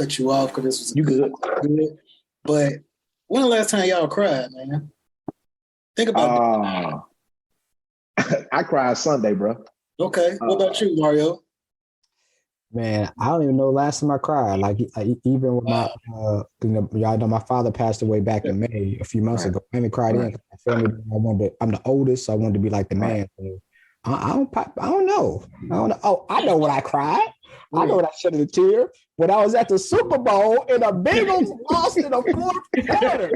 cut you off because this was You good? good. But when the last time y'all cried, man? Think about that. I cried Sunday, bro. Okay. What about you, Mario? Man, I don't even know the last time I cried. Like even with my, y'all know my father passed away back in May a few months ago. I haven't cried in. My family, I'm the oldest, so I wanted to be like the man. So I don't know. Oh, I know what I cried. I know what I shed a tear when I was at the Super Bowl and the Bengals lost in the fourth quarter.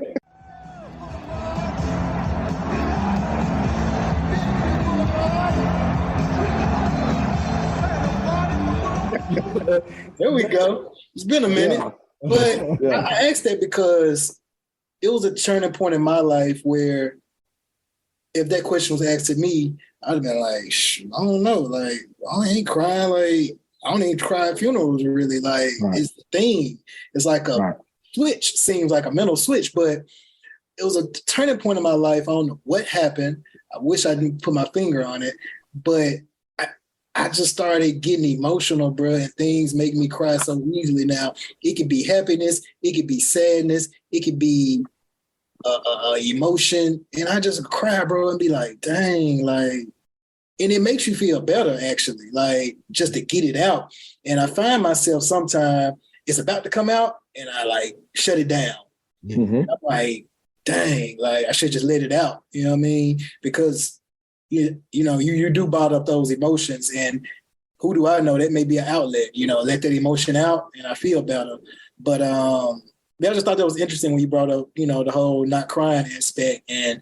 There we go. It's been a minute. But I asked that because it was a turning point in my life where if that question was asked to me, I'd have been like, I don't know. Like, I ain't crying. Like, I don't even cry at funerals, really. Like, it's the thing. It's like a switch. Seems like a mental switch, but it was a turning point in my life. I don't know what happened. I wish I didn't put my finger on it, but I just started getting emotional, bro, and things make me cry so easily now. It could be happiness, it could be sadness, it could be emotion, and I just cry, bro, and be like, dang, like, and it makes you feel better, actually, like, just to get it out. And I find myself sometimes it's about to come out, and I, like, shut it down. Mm-hmm. I'm like, dang, like, I should just let it out, you know what I mean? Because you do bottle up those emotions, and who do I know? That may be an outlet, let that emotion out and I feel better. But I just thought that was interesting when you brought up, the whole not crying aspect. And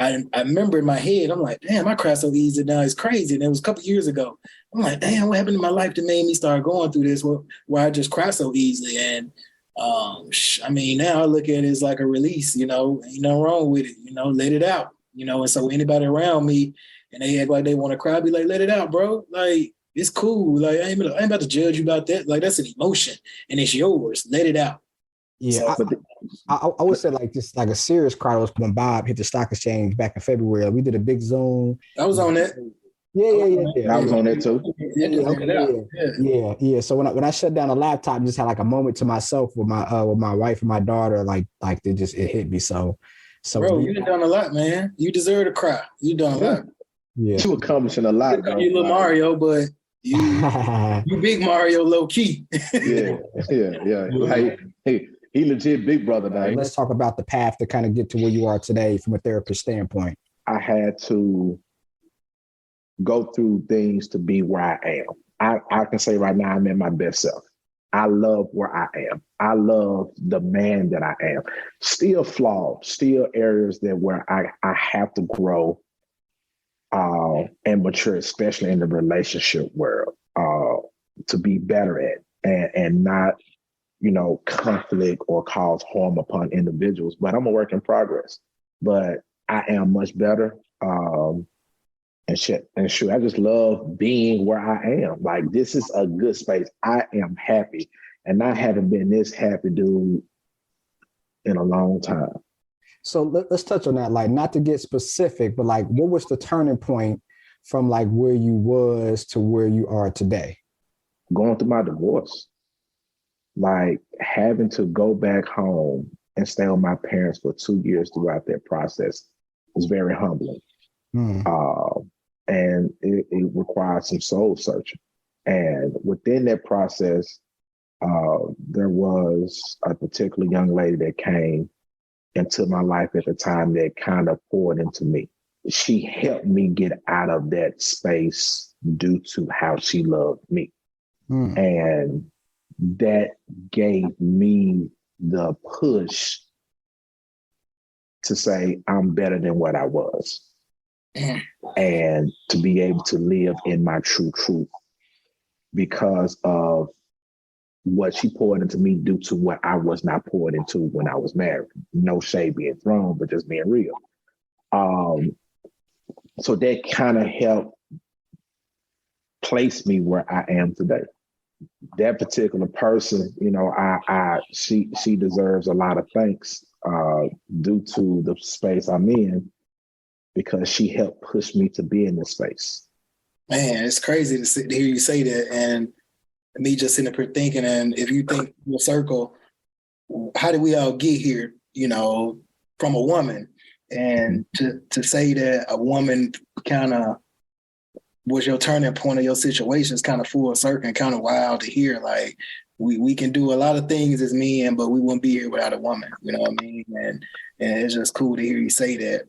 I remember in my head, I'm like, damn, I cry so easy now. It's crazy. And it was a couple years ago. I'm like, damn, what happened in my life that made me start going through this where I just cry so easily? And now I look at it as like a release, ain't nothing wrong with it, let it out. And so anybody around me and they act like they want to cry, I be like, let it out, bro. Like, it's cool. Like, I ain't about to judge you about that. Like, that's an emotion and it's yours. Let it out. Yeah. So, I would say like just like a serious cry was when Bob hit the stock exchange back in February. We did a big Zoom. I was on that. Yeah. I was on that too. Yeah. So when I shut down the laptop, I just had like a moment to myself with my wife and my daughter. Like it hit me so. Bro, you done a lot, man. You deserve to cry. You done a lot. Yeah, you accomplishing a lot. You little Mario, but you big Mario, low key. yeah. Like, hey, he legit big brother now. Let's talk about the path to kind of get to where you are today from a therapist standpoint. I had to go through things to be where I am. I can say right now I'm in my best self. I love where I am. I love the man that I am. Still flawed, still areas where I have to grow and mature, especially in the relationship world, to be better at and not, conflict or cause harm upon individuals. But I'm a work in progress. But I am much better. And I just love being where I am. Like, this is a good space. I am happy. And I haven't been this happy, dude, in a long time. So let's touch on that. Like, not to get specific, but like, what was the turning point from like where you was to where you are today? Going through my divorce. Like, having to go back home and stay with my parents for 2 years throughout that process was very humbling. And it required some soul searching. And within that process, there was a particular young lady that came into my life at the time that kind of poured into me. She helped me get out of that space due to how she loved me. And that gave me the push to say, I'm better than what I was. And to be able to live in my true truth because of what she poured into me due to what I was not poured into when I was married. No shade being thrown, but just being real. So that kind of helped place me where I am today. That particular person, she deserves a lot of thanks due to the space I'm in, because she helped push me to be in this space. Man, it's crazy to hear you say that. And me just sitting up here thinking, and if you think your circle, how did we all get here? You know, from a woman, and to say that a woman kind of was your turning point of your situation is kind of full circle and kind of wild to hear. Like we can do a lot of things as men, but we wouldn't be here without a woman. You know what I mean? And it's just cool to hear you say that.